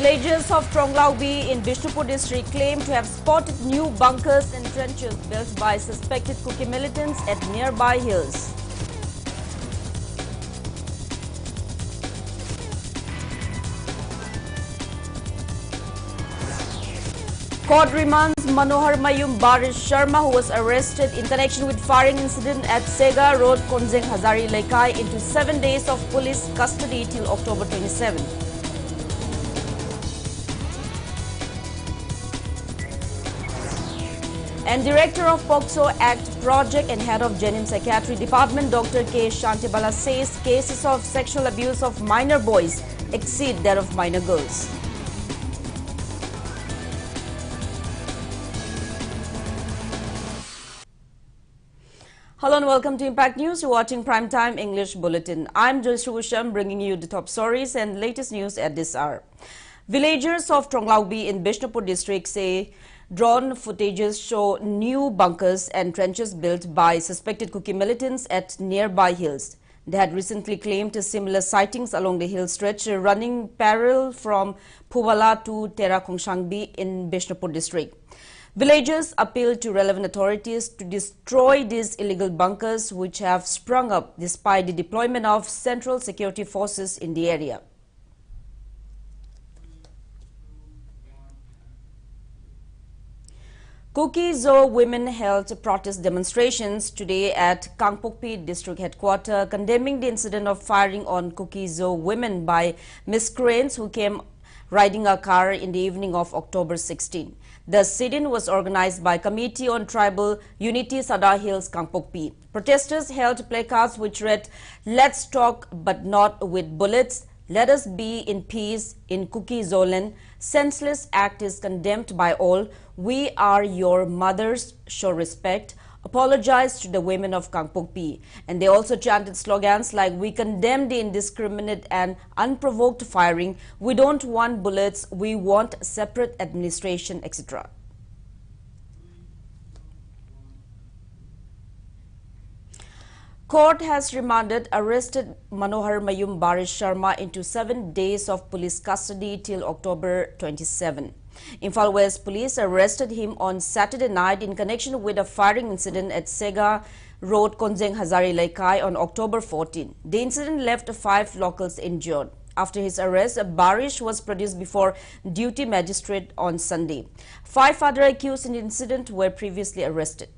Villagers of Tronglaubi in Bishnupur district claim to have spotted new bunkers and trenches built by suspected Kuki militants at nearby hills. Court remands Manohar Mayum Barish Sharma, who was arrested in connection with firing incident at Sega Road, Konzeng Hazari Laikai, into 7 days of police custody till October 27. And Director of POCSO Act Project and Head of Genim Psychiatry Department, Dr. K. Shantibala, says cases of sexual abuse of minor boys exceed that of minor girls. Hello and welcome to Impact News. You're watching Primetime English Bulletin. I'm JOYSHREE bringing you the top stories and latest news at this hour. Villagers of Tronglaubi in Bishnupur district say drone footages show new bunkers and trenches built by suspected Kuki militants at nearby hills. They had recently claimed similar sightings along the hill stretch running parallel from Phuwala to Tera-Khongshangbi in Bishnupur district. Villagers appealed to relevant authorities to destroy these illegal bunkers which have sprung up despite the deployment of central security forces in the area. Kuki Zo women held protest demonstrations today at Kangpokpi district headquarters condemning the incident of firing on Kuki Zo women by miscreants who came riding a car in the evening of October 16. The sit-in was organized by Committee on Tribal Unity Sada Hills Kangpokpi. Protesters held placards which read, "Let's talk but not with bullets. Let us be in peace in Kuki Zolan. Senseless act is condemned by all. We are your mothers. Show respect. Apologize to the women of Kangpokpi." And they also chanted slogans like, "We condemn the indiscriminate and unprovoked firing. We don't want bullets. We want separate administration," etc. Court has remanded arrested Manohar Mayum Barish Sharma into 7 days of police custody till October 27. Imphal West Police arrested him on Saturday night in connection with a firing incident at Sega Road, Konzeng Hazari Laikai on October 14. The incident left 5 locals injured. After his arrest, Barish was produced before duty magistrate on Sunday. 5 other accused in the incident were previously arrested.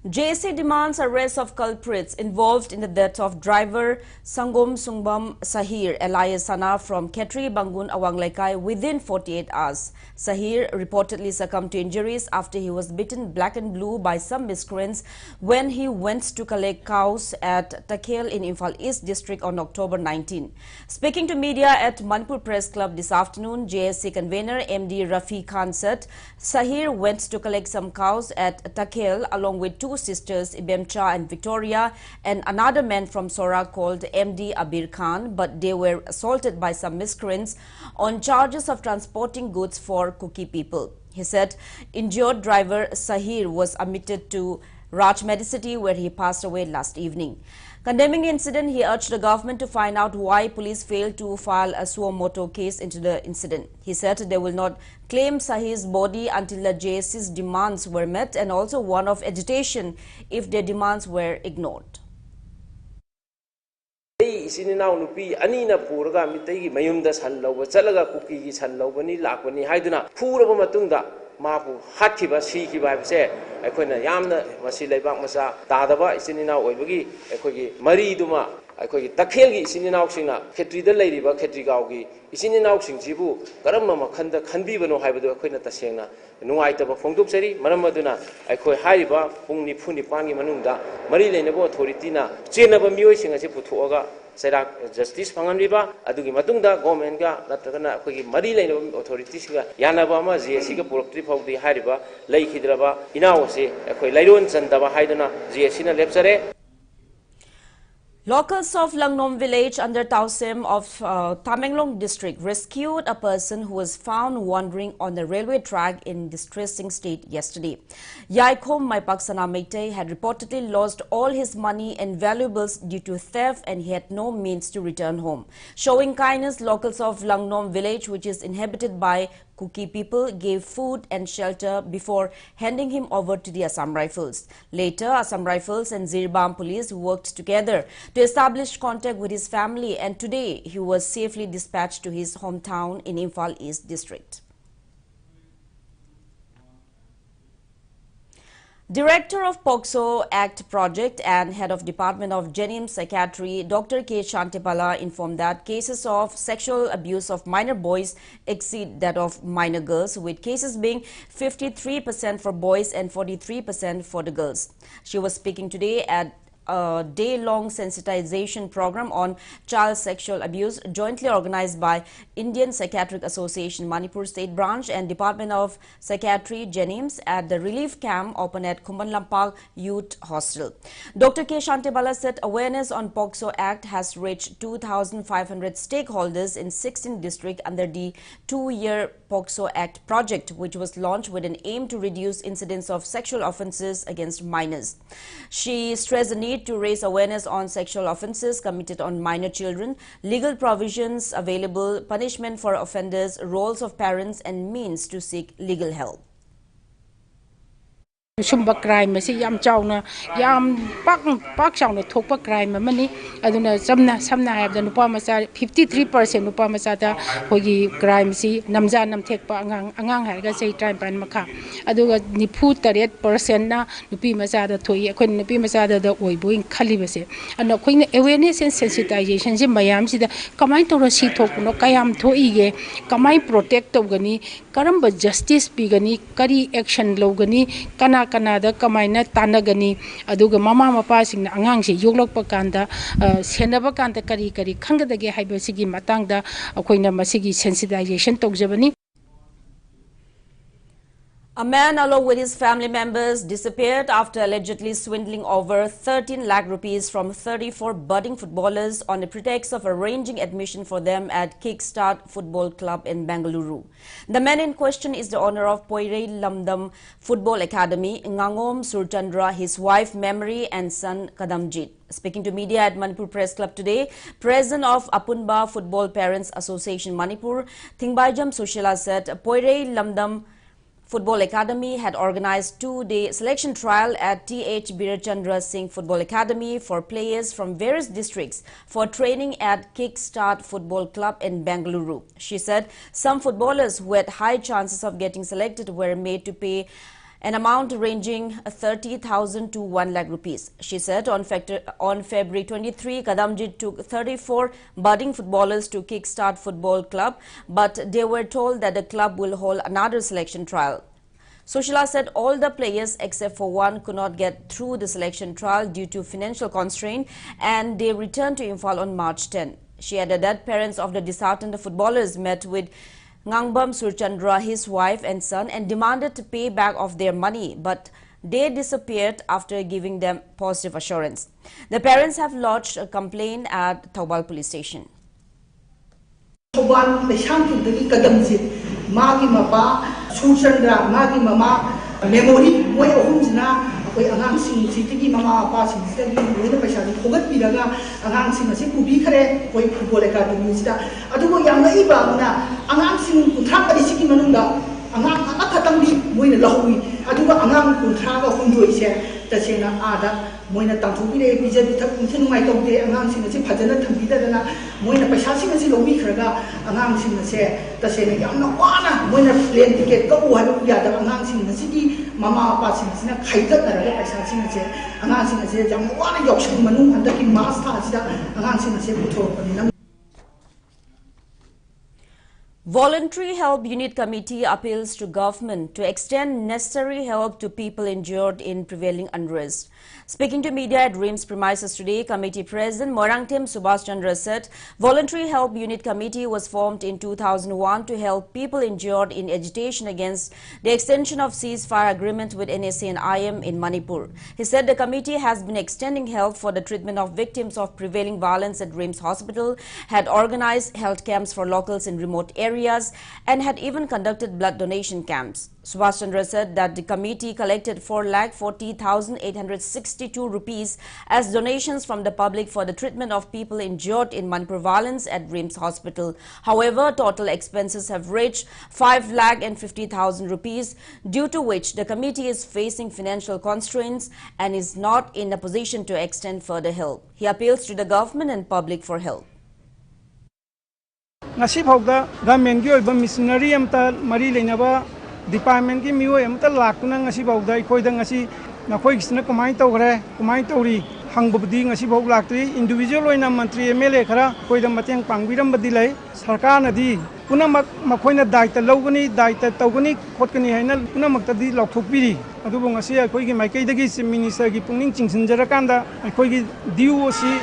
JSC demands arrest of culprits involved in the death of driver Sangom Sungbam Sahir alias Sana from Ketri Bangun Awang Laikai within 48 hours. Sahir reportedly succumbed to injuries after he was bitten black and blue by some miscreants when he went to collect cows at Takhel in Imphal East District on October 19. Speaking to media at Manipur Press Club this afternoon, JSC convener MD Rafi Khan said Sahir went to collect some cows at Takhel along with 2 sisters, Ibemcha and Victoria, and another man from Sora called MD Abir Khan, but they were assaulted by some miscreants on charges of transporting goods for Kuki people. He said injured driver Sahir was admitted to Raj Medicity where he passed away last evening. Condemning the incident, he urged the government to find out why police failed to file a suo motu case into the incident. He said they will not claim Sahir's body until the JSC's demands were met and also one of agitation if their demands were ignored. Isininaw nupi anina puraga mitay mayumda san lawba chalaga Kuki gi san lawbani lakbani haiduna puraba matungda mapu hatkiba sikiba habse aikoina yamna masi leibak masa tadaba isininaw oibagi aikogi mariduma aikogi Takhelgi isininaw singna khetrida leiriba khetrigawgi isininaw singjibu karamba makhanda khanbibano haibadu aikoina tasengna nungaitaba phongdokchari maram aduna aikoi haiba pung 9 gi manungda mari leinabo authority na chenaba mioi singa se puthoga justice Panganriba, Adugi Matunda, Gomenga, Natana, Mari Lane authorities, Yanabama, Ziasiga Purtri of the Hariba, Lake Hidraba, Inawase, Laidon Sandava Haidana, Ziasina Lepsare. Locals of Langnom village under Tausim of Tamenglong district rescued a person who was found wandering on the railway track in distressing state yesterday. Yaikom Maipaksana Meitei had reportedly lost all his money and valuables due to theft, and he had no means to return home. Showing kindness, locals of Langnom village, which is inhabited by Kuki people, gave food and shelter before handing him over to the Assam Rifles. Later, Assam Rifles and Zirbam police worked together to establish contact with his family, and today he was safely dispatched to his hometown in Imphal East District. Director of POCSO Act Project and Head of Department of Genim Psychiatry, Dr. K. Shantipala, informed that cases of sexual abuse of minor boys exceed that of minor girls, with cases being 53% for boys and 43% for the girls. She was speaking today at a day-long sensitization program on child sexual abuse jointly organized by Indian Psychiatric Association Manipur State Branch and Department of Psychiatry Jenims at the relief camp open at Kumbanlampak Youth Hostel. Dr. K. Shantibala said awareness on POCSO Act has reached 2,500 stakeholders in 16 districts under the 2-year POCSO Act project, which was launched with an aim to reduce incidents of sexual offences against minors. She stressed the need to raise awareness on sexual offences committed on minor children, legal provisions available, punishment for offenders, roles of parents, and means to seek legal help. Sumba crime masi yam chawna yam pak chawna thokpa crime mani aduna samna have the nupa masa 53% nupa masa da hogi crime si namja nam thekpa angang harga sei time pan makha aduga nifu 38% na nupi masa da thoi akhoi nupi masa da oiboing khali base ana khoi awareness and sensitization ji mayam si da kamai to ro si thokno kayam thoi ge kamai protect togani karamba justice pigani kari action logani kana Canada kamaina tanagani aduga mama mapa singna angang si yoglokpa kanda senaba kanda kari khangadage haibasigi matangda akoina masigi sensitization tokjabani. A man along with his family members disappeared after allegedly swindling over 13 lakh rupees from 34 budding footballers on the pretext of arranging admission for them at Kickstart Football Club in Bengaluru. The man in question is the owner of Poirei Lamdam Football Academy, Ngangom Surchandra, his wife Memory, and son Kadamjit. Speaking to media at Manipur Press Club today, President of Apunba Football Parents Association Manipur, Thingbaijam Sushila said Poirei Lamdam Football Academy had organized 2-day selection trial at T.H. Birachandra Singh Football Academy for players from various districts for training at Kickstart Football Club in Bengaluru. She said some footballers who had high chances of getting selected were made to pay an amount ranging 30,000 to 1 lakh rupees. She said on February 23, Kadamjit took 34 budding footballers to Kickstart Football Club, but they were told that the club will hold another selection trial. Sushila said all the players except for one could not get through the selection trial due to financial constraint, and they returned to Imphal on March 10. She added that parents of the disheartened footballers met with Ngangbam Surchandra, his wife and son, and demanded to pay back of their money, but they disappeared after giving them positive assurance. The parents have lodged a complaint at Taubal police station. Memory, moi ohumsina koi angang sing sitigi mama apa sing sitagi moi na paisa ni khogat piraga angang sing asi pubi khare koi football academy sida adugo yamna iba na angang sing kunthra pari sigi manungda angang akhatang di moi na lahui adugo angang kunthra ga hundoi se tasena ada moi na tangthubi re bijabi thak nungai tawde angang sing asi phajana thambida dana moi na paisa sing asi lobi khraga angang sing se tasena yamna wana moi na plane ticket ko ha ya da angang sing asi mama apa sing sina khaidat naraga paisa sing ase angang sing ase jam wana yoksung manung handa ki mas tha sida angang sing ase putho pani. Voluntary Help Unit Committee appeals to government to extend necessary help to people injured in prevailing unrest. Speaking to media at RIMS premises today, Committee President Morangtem Subhash Chandra said Voluntary Help Unit Committee was formed in 2001 to help people injured in agitation against the extension of ceasefire agreement with NSA and IM in Manipur. He said the committee has been extending help for the treatment of victims of prevailing violence at RIMS Hospital, had organized health camps for locals in remote areas, and had even conducted blood donation camps. Subhash Chandra said that the committee collected 4,40,862 rupees as donations from the public for the treatment of people injured in Manipur violence at RIMS Hospital. However, total expenses have reached 5,50,000 rupees, due to which the committee is facing financial constraints and is not in a position to extend further help. He appeals to the government and public for help. Ngasi phauda government gi oiba missionary amta mari leinaba department ki mioi amta lakuna ngasi phauda ikoida ngasi nakhoi gisna kamai tawgre kamai tawri hangbudi ngasi phau laktri individual oina mantri MLA khara koida mateng pangbiram badi lai sarkar na di punamak makhoina daita logani daita tawgani khotkani haina punamak tadi lokthokpiri adubu ngasi akoi gi maikai dagi minister gi pungning chingsinjara kanda akoi gi diu si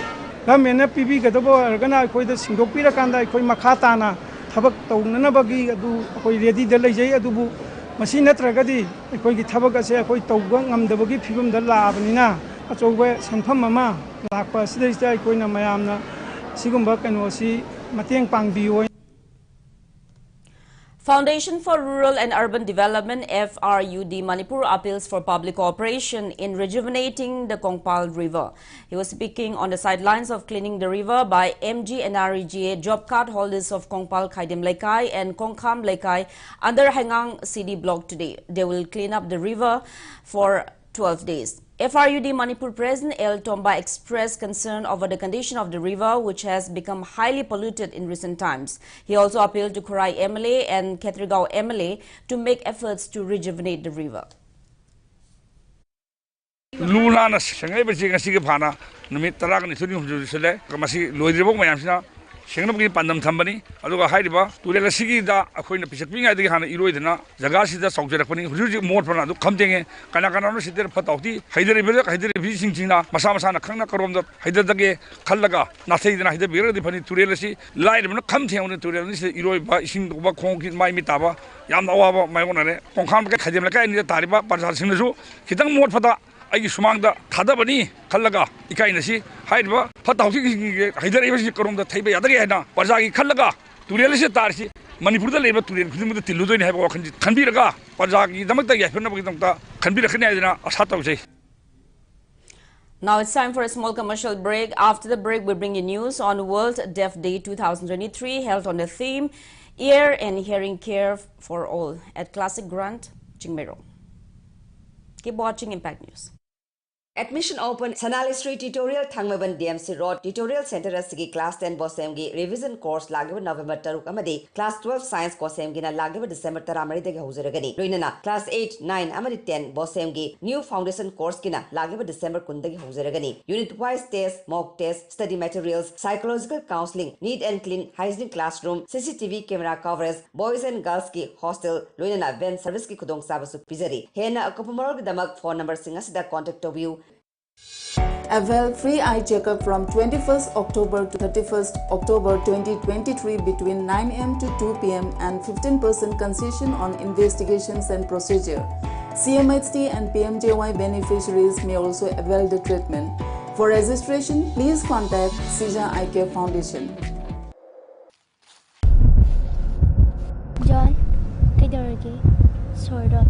government PB gadabo argana koi da singdokpira kanda koi makhata na thabak tawnana bagi adu koi ready da leijai adubu masi natragadi koi gi thabak ase koi tawga ngamdabagi phibum da laabnina achogba sanpham mama lakpa sidai koi na mayamna sigumba kanosi mateng pangbiyo. Foundation for Rural and Urban Development FRUD Manipur appeals for public cooperation in rejuvenating the Kongpal River. He was speaking on the sidelines of cleaning the river by MGNREGA job card holders of Kongpal Khaidem Laikai and Kongkham Laikai under Hangang CD block today. They will clean up the river for 12 days. FRUD Manipur President L. Tomba expressed concern over the condition of the river, which has become highly polluted in recent times. He also appealed to Kurai MLA and Ketrigao MLA to make efforts to rejuvenate the river. Luna sengai besi ngasi ke phana numit tarak ni suni hujur sele kamasi loidribok mayam sina sengnam ki pandam thambani aduga hairiba turela sigi da akhoi na pisak pinga digi hana iroidna jaga sida saukjarakpani hujur mod phana du khamtenge kana kana no sider phatauti haidari bi singchina masa masa na khangna karom da haidar dage khallaga na seidna haidar bi radi phani turela si lair no khamtheone turela ni iroi ba ising ba khong ki mai mitaba yam awaba mai onare kongkham ke khadem la kai ni tariba parsa singnasu khitang mod phata आई सुमांग दा थादा बनी खल्लगा इकाई नसी हाइबा फताउसी Haider एबसी chrome दा थैबे यादगे हैना परजागी खल्लगा तुरेल से तारसी मणिपुर दा लेबा तुरेल खुदिम दा तिल्लुदोइन हाइबा वखन खनबिरगा परजागी दमक दा याफन बगी दमता खनबिरखने आइदना आशा तौसै. Now it's time for a small commercial break. After the break, we bring you news on World Deaf Day 2023 held on the theme Ear and Hearing Care for All at Classic Grant, Chingmero. Keep watching Impact News. Admission open Sanalistry Tutorial Thangmaban DMC Road Tutorial Center Asigi Class 10 Bosemgi Revision Course Lagiba November Taruk Amadi Class 12 Science Course Gina Lagiba December Taramari de Huzeragani Luinana Class 8, 9 Amadi 10 Bosemgi New Foundation Course Gina Lagiba December Kundagi Huzeragani Unit wise test, mock test, study materials, psychological counseling, neat and clean hygienic classroom, CCTV camera coverage, boys and girls ki hostel Luinana van service ki kudong sabasu pizari Hena Akupumorog Damak phone number singasida contact of you. Avail free eye checkup from 21st October to 31st October 2023 between 9 am to 2 pm and 15% concession on investigations and procedure. CMHT and PMJY beneficiaries may also avail the treatment. For registration, please contact Sija Eye Care Foundation. John, sort of.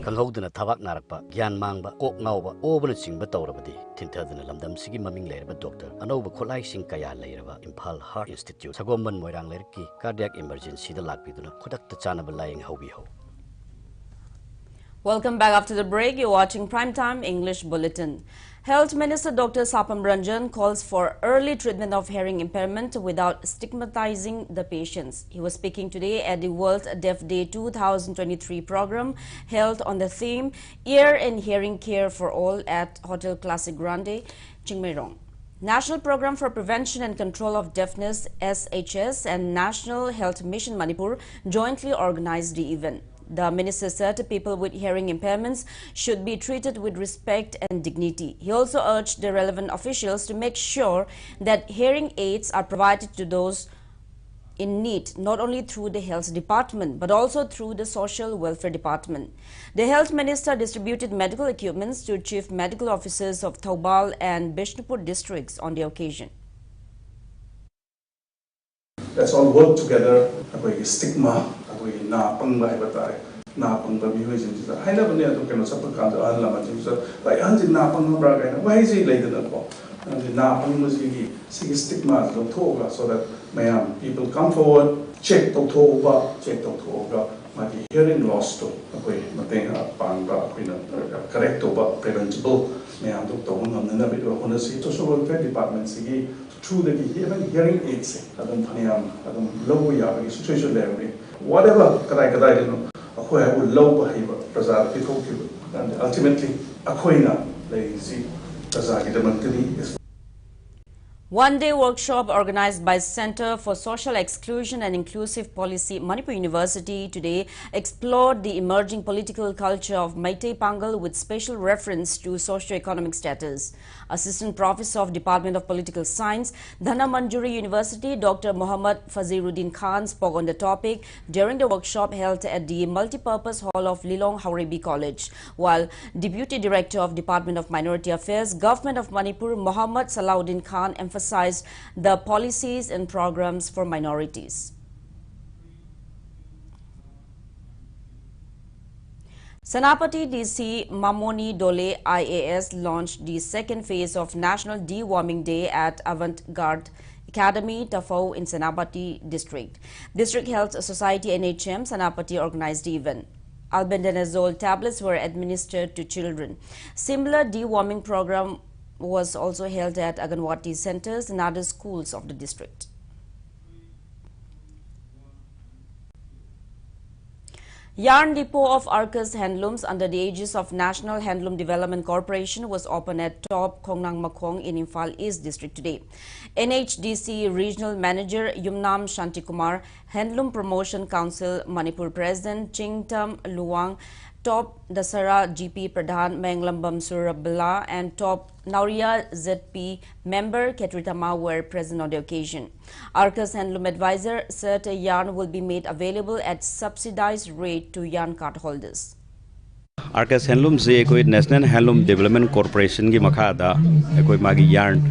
Kanghaudana thabak narakpa gyan mangba kok ngawba obana chingba tawrabadi thintadana lamdam sigi maming leiraba doctor anoba kholai sing kaya leiraba Imphal Heart Institute sagomban moirang lerki cardiac emergency da lakpiduna khodakta chanaba laying haubi ho. Welcome back after the break. You're watching Primetime English Bulletin. Health Minister Dr. Sapam Ranjan calls for early treatment of hearing impairment without stigmatizing the patients. He was speaking today at the World Deaf Day 2023 program held on the theme Ear and Hearing Care for All at Hotel Classic Grande, Chingmerong. National Program for Prevention and Control of Deafness (SHS) and National Health Mission Manipur jointly organized the event. The minister said people with hearing impairments should be treated with respect and dignity. He also urged the relevant officials to make sure that hearing aids are provided to those in need, not only through the health department, but also through the social welfare department. The health minister distributed medical equipments to chief medical officers of Thoubal and Bishnupur districts on the occasion. Let's all work together. Our stigma, our na pangba ibatai, na pangba mihoijin jisa. Haina bani atu keno sabta kanta ahla macam jisa. Like anjing na pangba beragam. Why is it like that? Anjing na pangba sigi stigma itu thoga so that people come forward, check thoga, magi hearing loss to. Aku mateng pangba, aku correct over preventable. Mayam tu tahu namanya betul. Honestly, social welfare department sigi. Through the hearing aids, low situation level, whatever low and ultimately is. One-day workshop organized by Center for Social Exclusion and Inclusive Policy, Manipur University, today explored the emerging political culture of Meitei Pangal with special reference to socio-economic status. Assistant Professor of Department of Political Science, Dhana Manjuri University, Dr. Muhammad Faziruddin Khan spoke on the topic during the workshop held at the Multipurpose Hall of Lilong Haurebi College, while Deputy Director of Department of Minority Affairs, Government of Manipur, Muhammad Salahuddin Khan, emphasized the policies and programs for minorities. Senapati DC Mamoni Dole IAS launched the second phase of National Deworming Day at Avant-Garde Academy, Tafau in Senapati District. District Health Society NHM Senapati organized the event. Albendazole tablets were administered to children. Similar deworming program was also held at Anganwadi centers and other schools of the district. Yarn depot of Arcus Handlooms under the aegis of National Handloom Development Corporation was opened at Top Kongnang Makhong in Imphal East District today. NHDC Regional Manager Yumnam Shantikumar, Handloom Promotion Council Manipur President Chingtam Luang, Top Dasara GP Pradhan Menglambam Surabala and Top Nauria ZP member Ketritama were present on the occasion. Arcus Handloom Advisor said a yarn will be made available at subsidized rate to yarn card holders. Arcus Handloom से कोई National Handloom Development Corporation की मखादा कोई मागी yarn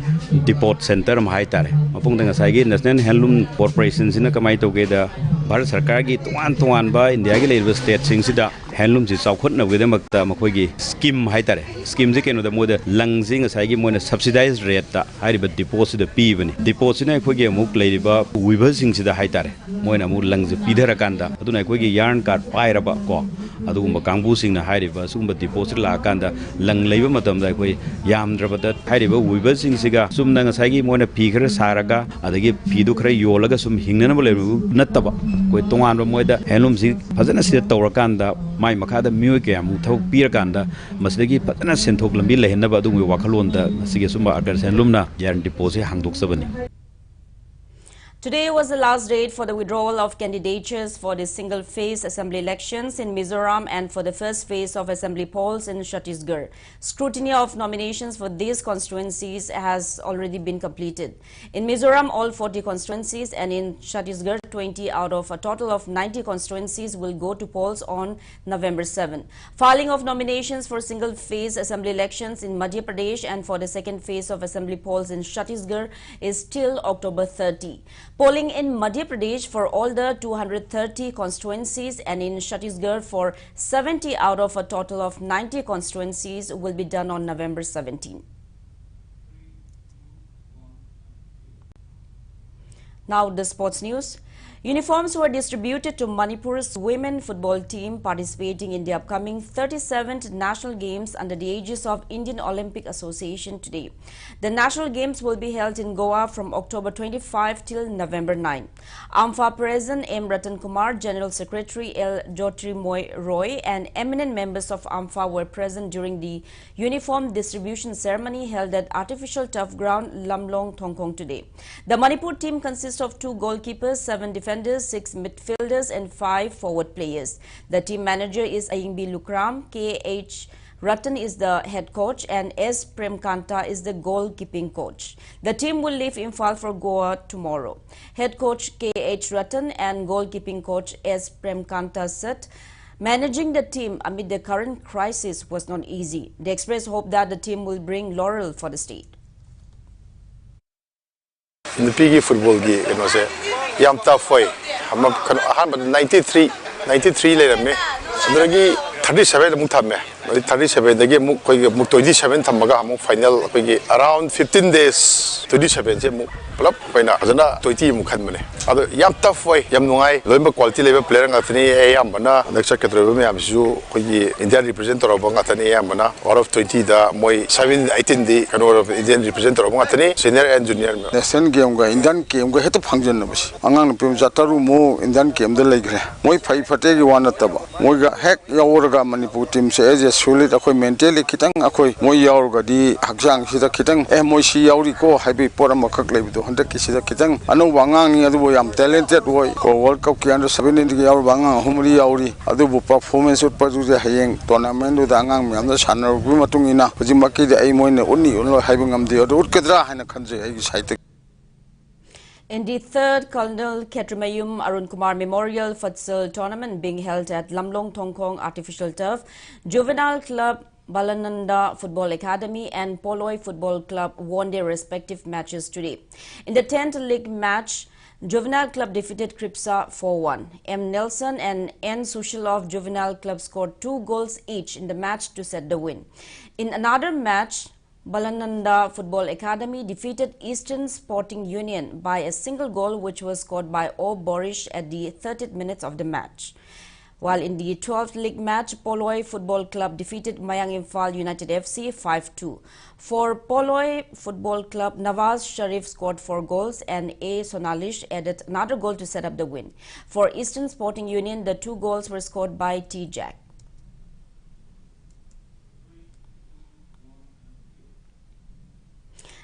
depot center में high तारे अपुंग तंग साइगी National Handloom Corporation से न कमाई तो के दा भारत सरकार की तुआन बा इंडिया के लेवल स्टेट सिंग से दा handloom से चौखट न विधे मकता मकोई की scheme हाई तारे scheme से केनो दा मोदे लंगजिंग साइगी मोने subsidized rate ता हाई बट depot से दा पी बनी depot से न कोई की मुक ले बा विभल सिंग से दा हाई तारे मोने मुक लंग से पीधर कांदा अतु न कोई की yarn card पाए रबा को अतु कुम कांगबू सिंग न high Riba sum deposit la kanda lang leiba matam da koi yamdrabada hairiba wiba singsiga sumna ngasagi moina phi khara saraga adagi phi du khara yolaga sum hingnana bole nattaba koi tongan moida handloom si phajana sida tawrakanda mai makhada mioi ke amu thok pirakanda masdagi phajana senthok lambi lehenaba adu wakhalon da sige sumba Arcus Handloom na yarn deposit hangdok sabani. Today was the last date for the withdrawal of candidatures for the single-phase assembly elections in Mizoram and for the first phase of assembly polls in Chhattisgarh. Scrutiny of nominations for these constituencies has already been completed. In Mizoram, all 40 constituencies, and in Chhattisgarh, 20 out of a total of 90 constituencies will go to polls on November 7. Filing of nominations for single-phase assembly elections in Madhya Pradesh and for the second phase of assembly polls in Chhattisgarh is till October 30. Polling in Madhya Pradesh for all the 230 constituencies and in Chhattisgarh for 70 out of a total of 90 constituencies will be done on November 17. Now the sports news. Uniforms were distributed to Manipur's women football team participating in the upcoming 37th National Games under the aegis of Indian Olympic Association today. The National Games will be held in Goa from October 25 till November 9. AMFA President M. Ratan Kumar, General Secretary L. Jyotirmoy Roy and eminent members of AMFA were present during the uniform distribution ceremony held at artificial turf ground Lamlong Thongkong today. The Manipur team consists of 2 goalkeepers, 7 defenders, 6 midfielders and 5 forward players. The team manager is Ayingbi Lukram, K.H. Ratan is the head coach and S. Premkanta is the goalkeeping coach. The team will leave Imphal for Goa tomorrow. Head coach K.H. Ratan and goalkeeping coach S. Premkanta said managing the team amid the current crisis was not easy. They expressed hope that the team will bring laurel for the state. In the PG football game, you know, say, yam tough way. I'm not 93 later me. So there 37 mutame. 37 the game muk 27 thamaga final around 15 days 27 je muk plap paina ajana 20 muk khan mane ado yam tough way yam nungai loimba quality level player ngathani yam bana next secretary me am ju Indian representative of ngathani yam bana out of 20 da moi 7 18 the kind of Indian representative of ngathani senior and junior me national game ga Indian game ga hetu function na basi angang pim jataru mo Indian game da legre moi phai phate gi wana taba moi ga hek yauraga Manipur team se as solid akoi mentally kitang akoi moi yauraga di hakjang sida kitang moi si yauri ko haibi pora makak lebido handa kisida kitang anu wangang ni adu yam talented boy ko world cup ki under 17 gi yaur wangang humri yauri adu bu performance ut paju je hayeng tournament du dangang mi amda sanar gu matung ina hujimaki de ai moi ne uni unlo haibing am de adu ut kedra haina khanje ai site. In the 3rd Colonel Ketrimayum Arun Kumar Memorial Futsal Tournament being held at Lamlong Thongkong Artificial Turf, Juvenile Club Balananda Football Academy and Poloi Football Club won their respective matches today. In the 10th league match, Juvenile Club defeated Kripsa 4-1. M. Nelson and N. Sushilov Juvenile Club scored 2 goals each in the match to set the win. In another match, Balananda Football Academy defeated Eastern Sporting Union by a single goal which was scored by O. Borish at the 30th minutes of the match. While in the 12th league match, Poloi Football Club defeated Mayang Imphal United FC 5-2. For Poloi Football Club, Nawaz Sharif scored 4 goals and A. Sonalish added another goal to set up the win. For Eastern Sporting Union, the 2 goals were scored by T. Jack.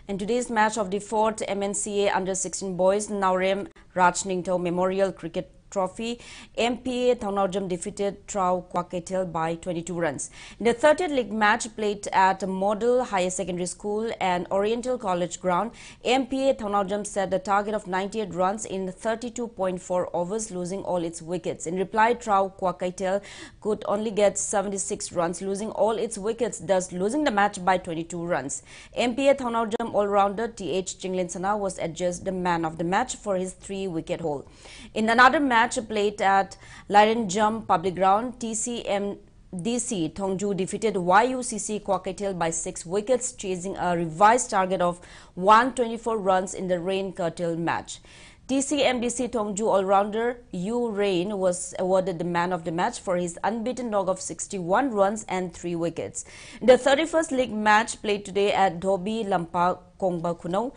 In today's match of the 4th MNCA Under-16 Boys Naurem Rajningto Memorial Cricket Trophy, MPA Thaunawjam defeated Trau Kwaketel by 22 runs. In the 30th league match played at Model Higher Secondary School and Oriental College ground, MPA Thaunawjam set the target of 98 runs in 32.4 overs, losing all its wickets. In reply, Trau Kwaketel could only get 76 runs, losing all its wickets, thus losing the match by 22 runs. MPA Thaunawjam all-rounder T.H. Jinglinsana was adjudged the man of the match for his 3-wicket haul. In another match played at Larenjam Public Ground, TCMDC Thongju defeated YUCC Kwaketel by 6 wickets, chasing a revised target of 124 runs in the rain-curtailed match. TCMDC Thongju all-rounder Yu Rain was awarded the man of the match for his unbeaten log of 61 runs and 3 wickets. In the 31st league match played today at Dhobi Lampa Kongba Kuno,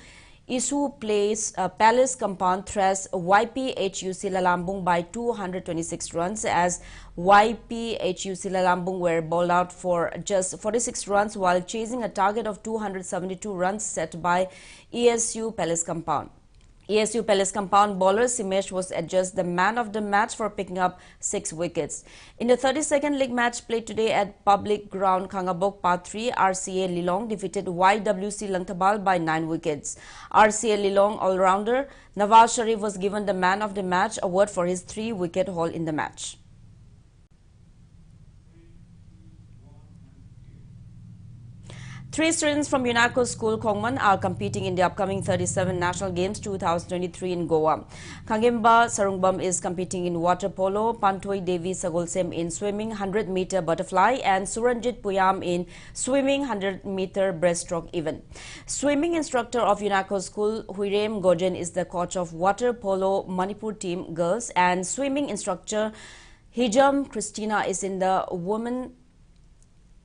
Isu Palace Compound thrashed YPHUC Lalambung by 226 runs as YPHUC Lalambung were bowled out for just 46 runs while chasing a target of 272 runs set by ESU Palace Compound. ESU Palace Compound bowler Simesh was adjudged the man of the match for picking up 6 wickets. In the 32nd league match played today at Public Ground Kangabok Part 3, RCA Lilong defeated YWC Langtabal by 9 wickets. RCA Lilong all-rounder Nawaz Sharif was given the man of the match award for his 3-wicket haul in the match. 3 students from UNACO School Kongman are competing in the upcoming 37 National Games 2023 in Goa. Kangimba Sarungbam is competing in water polo, Pantoi Devi Sagolsem in swimming 100-meter butterfly, and Suranjit Puyam in swimming 100-meter breaststroke event. Swimming instructor of UNACO School Huirem Gojen is the coach of water polo Manipur team girls, and swimming instructor Hijam Christina is in the women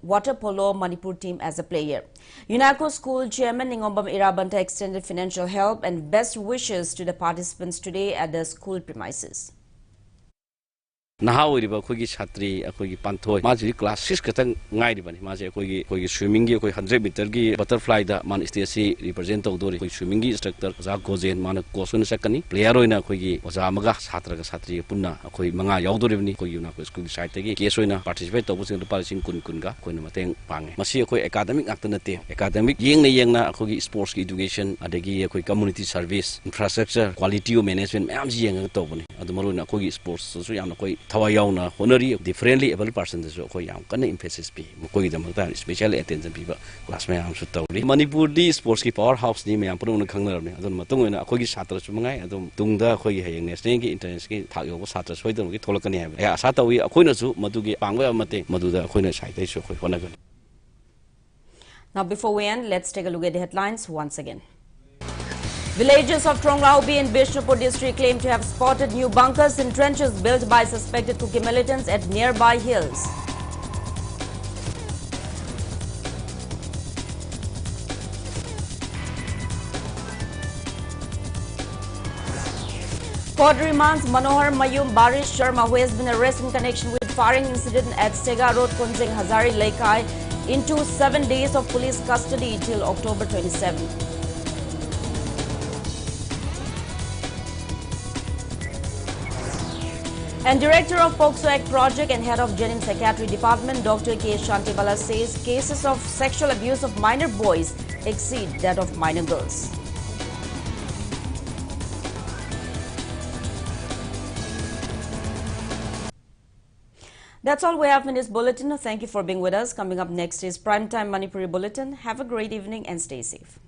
water polo Manipur team as a player. UNACO School Chairman Ningombam Irabanta extended financial help and best wishes to the participants today at the school premises. Nahawi Kogi Satri, Kogi Pantoi, Maji class 6 Katang Naidibani, Maji Kogi swimming, 100-meter butterfly, the man is represent Dori, swimming instructor, Zagozen, Mana Kosun Sakani, Playeroina Kogi, Ozamaga, Satra Satri Puna, Koi Manga Yodorivni, Koyunako School site, Kesoina, participate to the Palestine Kunga, Koinamateng Pang. Masio academic alternative, academic Yang Kogi sports education, Adegi community service, infrastructure, quality management, Mamji Yang Tobani, Adamaruna Kogi sports, so Yamakoi. Tawayana, honorary differently able persons, Koyam, can emphasis be, Mokoy, special attention people, class may am Sutari. Manipur, sports powerhouse, the Mampun Kangar, Matung, Kogi Sattras, Tungda, Koy, Nesting, International, Tayo, Sattras, Wait, Tolokani, Satawi, Akoinasu, Madugi, Panga Mate, Maduda, Koina citation. Now, before we end, let's take a look at the headlines once again. Villagers of Trongraubi in Bishnupur district claim to have spotted new bunkers and trenches built by suspected Kuki militants at nearby hills. Court remands Manohar Mayum Barish Sharma, who has been arrested in connection with firing incident at Sega Road, Kunjing Hazari Lekai, into 7 days of police custody till October 27. And Director of POCSO Act Project and Head of Jenin Psychiatry Department, Dr. K. Shantibala, says cases of sexual abuse of minor boys exceed that of minor girls. That's all we have in this bulletin. Thank you for being with us. Coming up next is Primetime Manipuri Bulletin. Have a great evening and stay safe.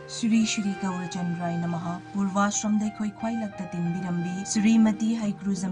Sri Shri Kaurachandrai Namaha Purvashram Dai Koi Kwai Lakta Tin Birambi Srimati Haikruzam